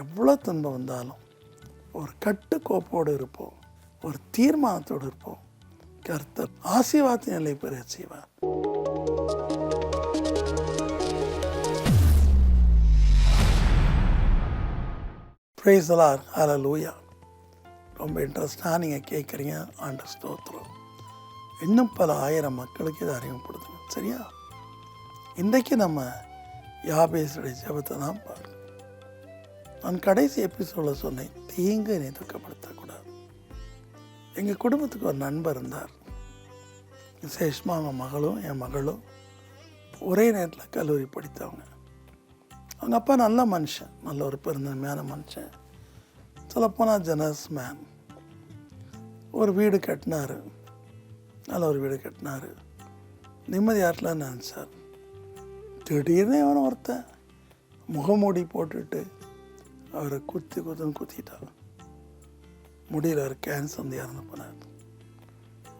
எவ்வளோ துன்பம் வந்தாலும் ஒரு கட்டுக்கோப்போடு இருப்போம், ஒரு தீர்மானத்தோடு இருப்போம். கர்த்தர் ஆசீர்வாதத்தின் நிலை பெற செய்வார். Praise the Lord. ஹல்லேலூயா. ரொம்ப இன்ட்ரெஸ்டாக நீங்கள் கேட்குறீங்க. ஆண்டவர் ஸ்தோத்திரம். இன்னும் பல ஆயிரம் மக்களுக்கு இதை அறிமுகப்படுத்துங்க. சரியா? இன்றைக்கு நம்ம யாபேசுடைய ஜெபத்தை தான் பார்க்கணும். நான் கடைசி எபிசோடில் சொன்னேன், தீங்கு நீ துக்கப்படுத்தக்கூடாது. எங்கள் குடும்பத்துக்கு ஒரு நண்பர் இருந்தார். விசேஷமாக அவங்க மகளும் என் மகளும் ஒரே நேரத்தில் கல்லூரி படித்தவங்க. அவங்க அப்பா நல்ல மனுஷன், நல்ல ஒரு பெருந்தன்மையான மனுஷன், சொல்லப்போனால் ஜெனரஸ் மேன். ஒரு வீடு கட்டினார், நல்ல ஒரு வீடு கட்டினார், நிம்மதியாட்டலான்னு நினச்சார். திடீர்னு அவனை ஒருத்தன் முகமூடி போட்டுட்டு அவரை குத்திட்டார். முடியல, அவர் கேன்சர் வந்து இறந்து போனார்.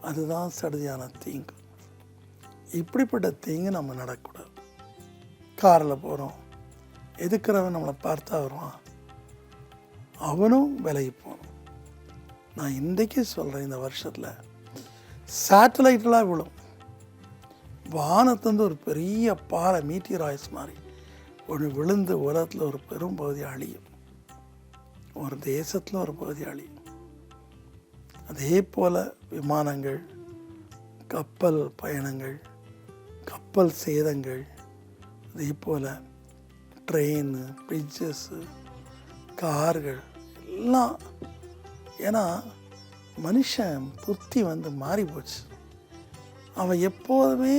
அதுதான் சடுதியான தீங்கு. இப்படிப்பட்ட தீங்கு நம்ம நடக்கக்கூடாது. காரில் போகிறோம், எதுக்குறவன் நம்மளை பார்த்தா வருவான், அவனும் விலகி போகணும். நான் இன்றைக்கி சொல்கிறேன், இந்த வருஷத்தில் சேட்டலைட்டெலாம் விழும். வானத்துலேருந்து ஒரு பெரிய பாறை மீட்டியராய்ஸ் மாதிரி ஒன்று விழுந்து உலகத்தில் ஒரு பெரும் பகுதி அழியும், ஒரு தேசத்தில் ஒரு பகுதி அழியும். அதே போல் விமானங்கள், கப்பல் பயணங்கள், கப்பல் சேதங்கள், அதே போல் ட்ரெயின், பிரிட்ஜஸ்ஸு, கார்கள் எல்லாம். ஏன்னா மனுஷன் புத்தி வந்து மாறி போச்சு. அவன் எப்போதுமே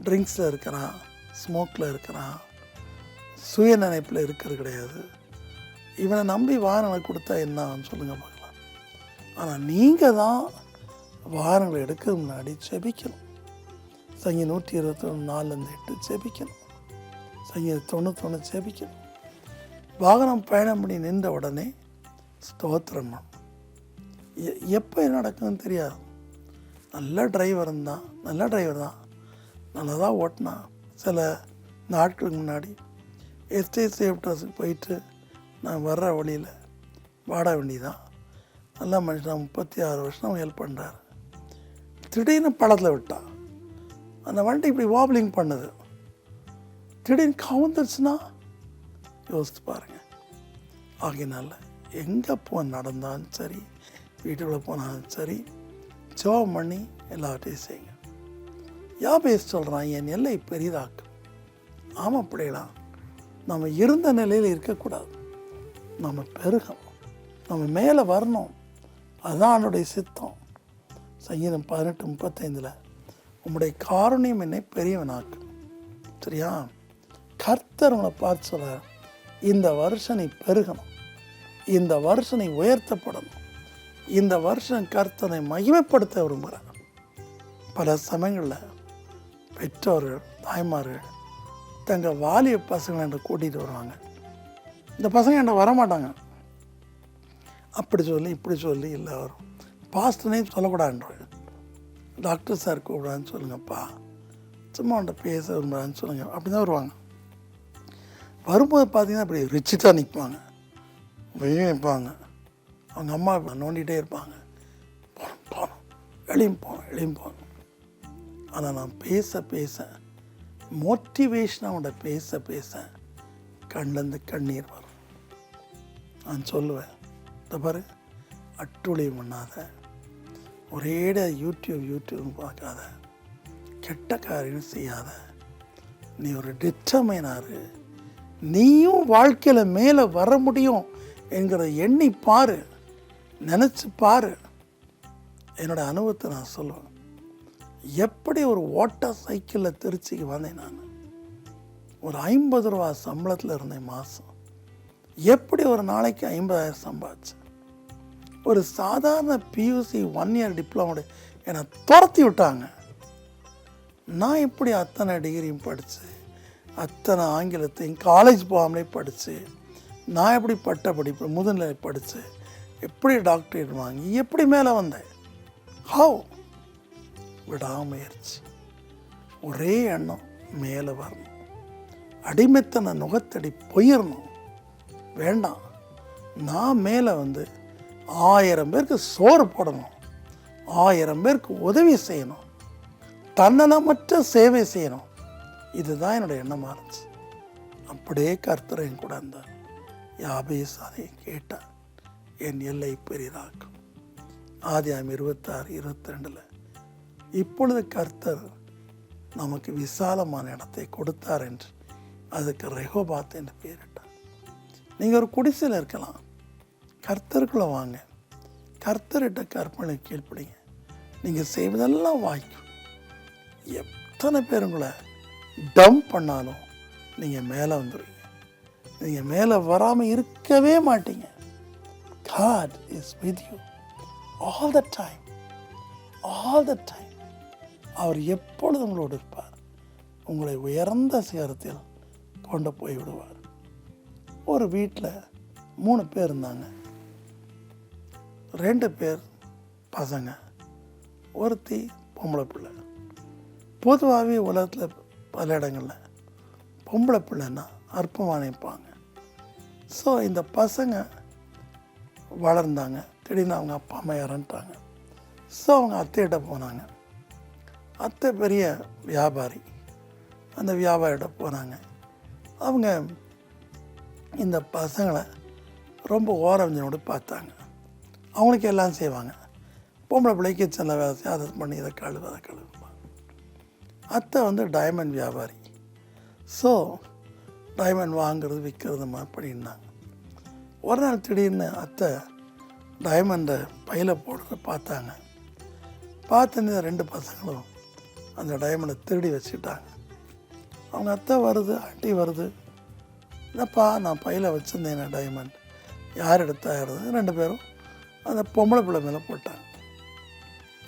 ட்ரிங்க்ஸில் இருக்கிறான், ஸ்மோக்கில் இருக்கிறான், சுய நினைப்பில் இருக்கிறது கிடையாது. இவனை நம்பி வாகனங்களை கொடுத்தா என்ன ஆகுன்னு சொல்லுங்கள் பார்க்கலாம். ஆனால் நீங்கள் தான் வாகனங்களை எடுக்க முன்னாடி ஜெபிக்கணும். சங்கீதம் 121:4-8 ஜெபிக்கணும். சங்கீதம் 91 ஜெபிக்கணும். வாகனம் பயணம் பண்ணி நின்ற உடனே ஸ்தோத்திரம். எப்போ என்ன நடக்குதுன்னு தெரியாது. நல்ல டிரைவர் தான், நல்லா தான் ஓட்டினா. சில நாட்களுக்கு முன்னாடி எஸ்டேட் சேஃப்டர்ஸுக்கு போயிட்டு நான் வர்ற வழியில் வாட வேண்டியதான். நல்லா மனுஷன் 36 வருஷம் ஹெல்ப் பண்ணுறாரு. திடீர்னு பள்ளத்தில் விட்டான். அந்த வண்டி இப்படி வாப்லிங் பண்ணுது. திடீர்னு கவுந்துருச்சுன்னா யோசித்து பாருங்கள். ஆகையினால எங்கே நடந்தாலும் சரி, வீட்டுக்குள்ளே போனாலும் சரி, ஜெபம் பண்ணி எல்லாவற்றையும் செய்யுங்க. யாபேஸ் சொல்கிறான், என் எல்லை பெரிதாக்கும். ஆமாம் பிள்ளைலாம், நம்ம இருந்த நிலையில் இருக்கக்கூடாது. நம்ம பெருகணும், நம்ம மேலே வரணும். அதுதான் அவனுடைய சித்தம். சங்கீதம் 18:35 உம்முடைய காருண்யம் என்னை பெரியவனாக்கும். சரியா? கர்த்தர் உங்களை பார்த்து சொல்கிறார், இந்த வருஷம் நீ பெருகணும், இந்த வருஷம் நீ உயர்த்தப்படணும், இந்த வருஷம் கர்த்தனை மகிமைப்படுத்த விரும்புகிறார். பல சமயங்களில் பெற்றோர்கள், தாய்மார்கள் தங்கள் வாலிய பசங்களை என்கிட்ட கூட்டிகிட்டு வருவாங்க. இந்த பசங்க என்கிட்ட வரமாட்டாங்க. அப்படி சொல்லி இப்படி சொல்லி இல்லை, வரும் பாஸ்டனே சொல்லக்கூடாதுன்ற, டாக்டர் சார் கூப்பிடான்னு சொல்லுங்கப்பா, சும்மா அவன்கிட்ட பேச விரும்புகிறான்னு சொல்லுங்கள், அப்படி தான் வருவாங்க. வரும்போது பார்த்தீங்கன்னா அப்படி ரிச்சிட்டாக நிற்பாங்க, வைப்பாங்க. அவங்க அம்மா நோண்டிகிட்டே இருப்பாங்க, போகணும் வெளியும் போகணும். ஆனால் நான் பேச மோட்டிவேஷனாக அவன்கிட்ட பேச கண்லேருந்து கண்ணீர் வரும். நான் சொல்லுவேன், இந்த பாரு, அட்டுழியம் பண்ணாத, ஒரேட யூடியூப் பார்க்காத, கெட்ட காரியம் செய்யாத, நீ ஒரு டிட்டர்மைனாரு, நீயும் வாழ்க்கையில் மேலே வர முடியும் என்கிற எண்ணி பாரு, நினச்சி பாரு. என்னோடய அனுபவத்தை நான் சொல்லுவேன். எப்படி ஒரு ஓட்டர் சைக்கிளில் திருச்சிக்கு வந்தேன். நான் ஒரு 50 ரூபா சம்பளத்தில் இருந்தேன் மாதம். எப்படி ஒரு நாளைக்கு 50,000 சம்பாதிச்சேன். ஒரு சாதாரண பியூசி 1 இயர் டிப்ளமோட என்னை துரத்தி விட்டாங்க. நான் எப்படி அத்தனை டிகிரியும் படித்து, அத்தனை ஆங்கிலத்தையும் காலேஜ் போகாமலே படித்து, நான் எப்படி பட்ட படிப்பு முதுநிலை படித்து, எப்படி டாக்டரேட் வாங்கி எப்படி மேலே வந்தேன்? ஹவ்? விடாமுயற்சி, ஒரே எண்ணம், மேலே வரணும். அடிமைத்தன நுகத்தடி போயிடணும். வேண்டாம், நான் மேலே வந்து 1000 பேருக்கு சோறு போடணும், 1000 பேருக்கு உதவி செய்யணும், தன்னலமற்ற சேவை செய்யணும். இதுதான் என்னுடைய எண்ணமாக இருந்துச்சு. அப்படியே கர்த்தர் என் கூட இருந்தார். யாபேஸ் அதை கேட்டார், என் எல்லை பெரிதாக்கும். ஆதியாகமம் 26:22. இப்பொழுது கர்த்தர் நமக்கு விசாலமான இடத்தை கொடுத்தார் என்று அதுக்கு ரெகோபாத் என்று பெயரிட்டார். நீங்கள் ஒரு குடிசையில் இருக்கலாம், கர்த்தருக்குள்ளே வாங்க, கர்த்தர்கிட்ட கற்பனை கீழ்ப்படிங்க, நீங்கள் செய்வதெல்லாம் வாய்க்கும். எத்தனை பேர் உங்களை டம்ப் பண்ணாலும் நீங்கள் மேலே வந்துடுவீங்க. நீங்கள் மேலே வராமல் இருக்கவே மாட்டீங்க. God is with you all the time, all the time. அவர் எப்பொழுதும் உங்களோடு இருப்பார். உங்களை உயர்ந்த சிகரத்தில் கொண்டு போய் விடுவார். ஒரு வீட்டில் 3 பேர் இருந்தாங்க. 2 பேர் பசங்க, ஒருத்தி பொம்பளை பிள்ளை. பொதுவாகவே உலகத்தில் பல இடங்களில் பொம்பளை பிள்ளைன்னா அற்பமாக நினைப்பாங்க. ஸோ இந்த பசங்க வளர்ந்தாங்க. திடீர்னு அவங்க அப்பா அம்மா இறந்துட்டாங்க. ஸோ அவங்க அத்தையிட்ட போனாங்க. அத்தை பெரிய வியாபாரி. அந்த வியாபாரிகிட்ட போனாங்க. அவங்க இந்த பசங்களை ரொம்ப ஓரஞ்சனோடு பார்த்தாங்க. அவங்களுக்கு எல்லாம் செய்வாங்க. பொம்பளை பிள்ளை கிச்சனில் வேலை செய்ய, அதை பண்ணி இதை கழுவுவாங்க. அத்தை வந்து டைமண்ட் வியாபாரி. ஸோ டைமண்ட் வாங்குறது விற்கிறது பண்ணியிருந்தாங்க. ஒரு நாள் திடீர்னு அத்தை டைமண்டை பையில் போடுறத பார்த்தாங்க. பார்த்துன்னு 2 பசங்களும் அந்த டைமண்டை திருடி வச்சுக்கிட்டாங்க. அவங்க அத்தை வருது, ஆண்டி வருது, என்னப்பா நான் பையில் வச்சுருந்தேன் டைமண்ட், யார் எடுத்தாயிருது? 2 பேரும் அந்த பொம்பளை பிள்ளை மேலே போட்டாங்க.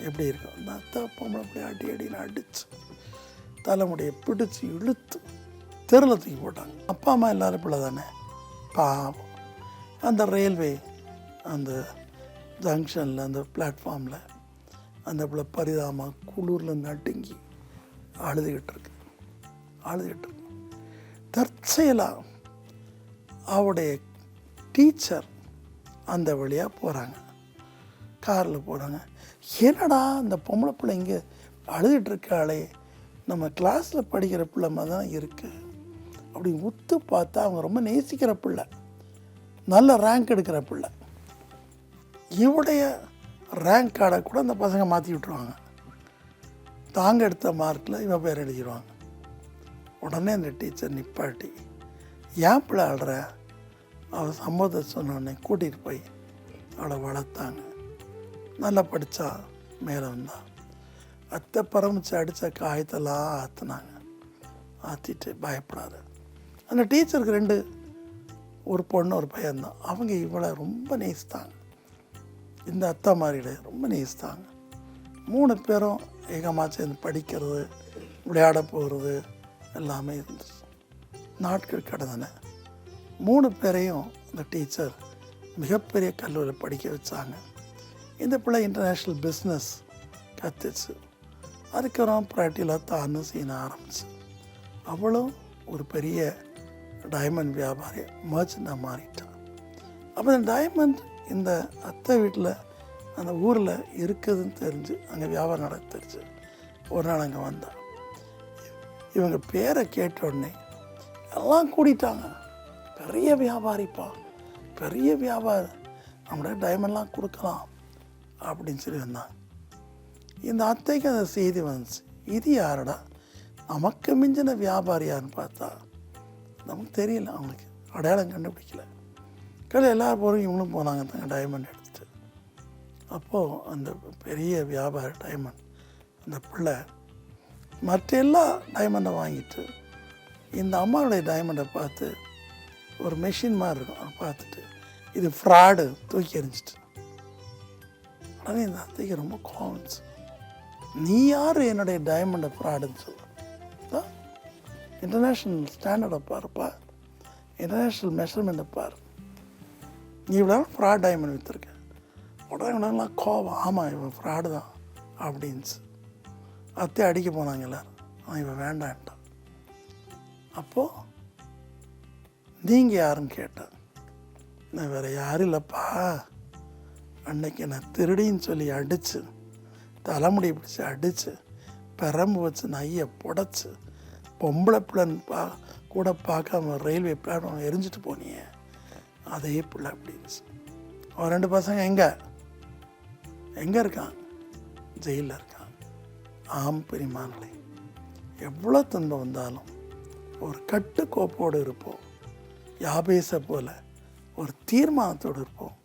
எப்படி இருக்கும்? அந்த அத்தை பொம்பளை பிள்ளை அடின்னு அடித்து தலைமுடியை பிடிச்சி இழுத்து தெருவில் தூக்கி போட்டாங்க. அப்பா அம்மா எல்லாரும் பிள்ளை தானே, பாவம். அந்த ரயில்வே அந்த ஜங்ஷனில் அந்த பிளாட்ஃபார்மில் அந்த பிள்ளை பரிதாபமாக குளிரில் நடுங்கி அழுதுகிட்டு இருக்கு. தற்செயலாக அவருடைய டீச்சர் அந்த வழியாக போகிறாங்க, காரில் போகிறாங்க. என்னடா அந்த பொம்பளை பிள்ளை இங்கே அழுதுகிட்ருக்காளே, நம்ம கிளாஸில் படிக்கிற பிள்ளை மாதிரி தான் இருக்குது அப்படி உத்து பார்த்தா அவங்க ரொம்ப நேசிக்கிற பிள்ளை, நல்ல ரேங்க் எடுக்கிற பிள்ளை. இவருடைய ரேங்க் கார்டை கூட அந்த பசங்க மாற்றி விட்டுருவாங்க. தாங்க எடுத்த மார்க்கில் இவன் பேர் எழுதிடுவாங்க. உடனே அந்த டீச்சர் நிப்பாட்டி, ஏன் பிள்ளை ஆடுற? அவள் சம்மதத்தை சொன்னோடனே கூட்டிகிட்டு போய் அவளை வளர்த்தாங்க. நல்லா படித்தா, மேலே வந்தா. அத்தை பரமிச்சு அடித்த காயத்தெல்லாம் ஆற்றுனாங்க. ஆற்றிட்டு பயப்படாத. அந்த டீச்சருக்கு 2 ஒரு பொண்ணு ஒரு பையன்தான். அவங்க இவளை ரொம்ப நேசித்தாங்க. இந்த அத்தை மாதிரிட ரொம்ப நேசித்தாங்க. 3 பேரும் ஏகமாக சேர்ந்து படிக்கிறது, விளையாட போகிறது எல்லாமே இருந்துச்சு. நாட்கள் கடந்தன. 3 பேரையும் அந்த டீச்சர் மிகப்பெரிய கல்லூரியில் படிக்க வச்சாங்க. இந்த பிள்ளை இன்டர்நேஷ்னல் பிஸ்னஸ் கற்றுச்சு. அதுக்கப்புறம் ப்ராக்டிக்கலாக தான்னு செய்ய ஆரம்பிச்சு. அவளும் ஒரு பெரிய டைமண்ட் வியாபாரி, மர்ச்சண்டாக மாறிட்டான். அப்போ இந்த டைமண்ட் இந்த அத்தை வீட்டில் அந்த ஊரில் இருக்குதுன்னு தெரிஞ்சு அங்கே வியாபாரம் நடந்துருச்சு. ஒரு நாள் அங்கே வந்தான். இவங்க பேரை கேட்ட உடனே எல்லாம் கூட்டிட்டாங்க. பெரிய வியாபாரிப்பா, பெரிய வியாபாரி, நம்மளே டைமண்ட்லாம் கொடுக்கலாம் அப்படின்னு சொல்லி வந்தாங்க. இந்த அத்தைக்கு அந்த செய்தி வந்துச்சு, இது யாரடா, நமக்கு மிஞ்சின வியாபாரியான்னு பார்த்தா நமக்கு தெரியல, அவங்களுக்கு அடையாளம் கண்டுபிடிக்கல. எல்லோரும் போகிறோம், இவங்களும் போனாங்க தாங்க டைமண்ட் எடுத்துட்டு. அப்போது அந்த பெரிய வியாபாரி டைமண்ட் அந்த பிள்ளை மற்ற எல்லா டைமண்டை வாங்கிட்டு இந்த அம்மாவுடைய டைமண்டை பார்த்து ஒரு மெஷின் மாதிரி இருக்கும், அதை பார்த்துட்டு இது ஃப்ராடு தூக்கி எறிஞ்சிட்டு. உடனே இந்த அத்தைக்கு ரொம்ப கோவம்ஸ். நீ யார் என்னுடைய டைமண்டை ஃப்ராடுன்னு சொல்ல? இன்டர்நேஷ்னல் ஸ்டாண்டர்டை பாருப்பா, இன்டர்நேஷ்னல் மெஷர்மெண்ட்டை பாரு, நீ இவ்வளோ ஃப்ராட் டைமண்ட் விற்றுருக்க. உடனே கோவம், ஆமாம் இவன் ஃப்ராடு தான் அப்படின்ச்சு. அத்தை அடிக்க போனாங்க எல்லோரும், இவன் வேண்டான்ட்டான். அப்போது நீங்கள் யாருன்னு கேட்டேன். நான் வேறு யாரும் இல்லைப்பா, அன்னைக்கு நான் திருடின்னு சொல்லி அடித்து, தலைமுடி பிடிச்சி அடித்து, பெரம்பு வச்சு நையை புடைச்சி, பொம்பளை பிள்ளைன்னு கூட பார்க்காம ரயில்வே பிளாட்ஃபார்ம் எரிஞ்சிட்டு போனியே, அதே பிள்ளை அப்படின்னு. அவன் 2 பசங்க எங்கே இருக்கான்? ஜெயிலில் இருக்கான். ஆம் பிரிமானங்களே, எவ்வளோ துன்பம் வந்தாலும் ஒரு கட்டுக்கோப்போடு இருப்போம். யாபேசை போல ஒரு தீர்மானத்தோடு இருப்போம்.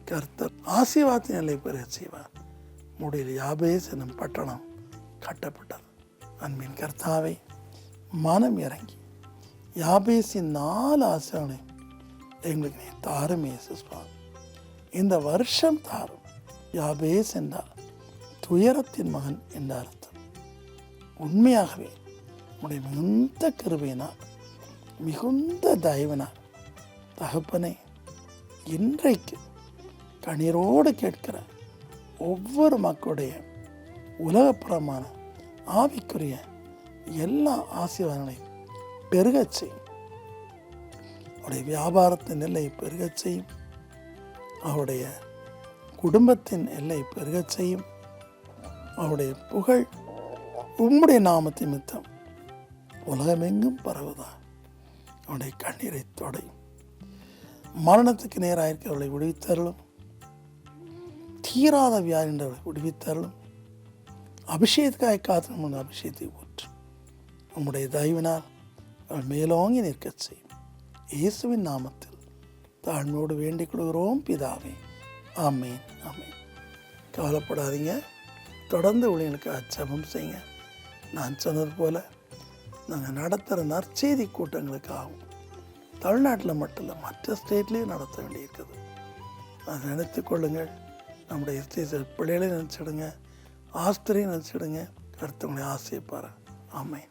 கர்த்தர் ஆசீர்வாதத்தின் நிலை பெற செய்வார். முடியல யாபேஸ் என்னும் பட்டணம் கட்டப்பட்டது. அன்பின் கர்த்தாவை, மனம் இறங்கி யாபேஸின் 4 ஆசைகளை எங்களுக்கு நீ தாரும் இயேசுவா. இந்த வருஷம் தாரும். யாபேஸ் என்றால் துயரத்தின் மகன் என்ற அர்த்தம். உண்மையாகவே உடைய மிகுந்த கிருபையினால், மிகுந்த தயவினால் தகப்பனே, இன்றைக்கு கண்ணீரோடு கேட்கிற ஒவ்வொரு மக்களுடைய உலகப்புறமான ஆவிக்குரிய எல்லா ஆசீர்வாதங்களையும் பெருகச் செய்யும். அவருடைய வியாபாரத்தின் எல்லை பெருகச் செய்யும். அவருடைய குடும்பத்தின் எல்லை பெருகச் செய்யும். அவருடைய புகழ் உம்முடைய நாமத்தின் நிமித்தம் உலகமெங்கும் பரவுதா. அவனுடைய கண்ணீரை தொடையும். மரணத்துக்கு நேராயிருக்கிறவர்களை விடுவித்தருளும். தீராத வியாதின்றவர்களை விடுவித்தருளும். அபிஷேகத்துக்காக காத்து அபிஷேகத்தை ஊற்று. உம்முடைய தயவினால் அவள் மேலோங்கி நிற்கச் செய்யும். இயேசுவின் நாமத்தில் தாழ்மையோடு வேண்டிக் கொள்கிறோம் பிதாவே. ஆமேன், ஆமேன். கவலைப்படாதீங்க. தொடர்ந்து ஊழியர்களுக்கு ஜெபம் செய்யுங்க. நான் சொன்னது போல் நாங்கள் நடத்துகிற நற்செய்தி கூட்டங்களுக்காகவும் தமிழ்நாட்டில் மட்டும் இல்லை, மற்ற ஸ்டேட்லேயும் நடத்த வேண்டியிருக்குது. அதை நினைத்து கொள்ளுங்கள். நம்முடைய பிள்ளைகளையும் நினச்சிடுங்க, ஆஸ்திரையும் நினச்சிடுங்க. கருத்துங்களை ஆசைப்பாரு. ஆமென்.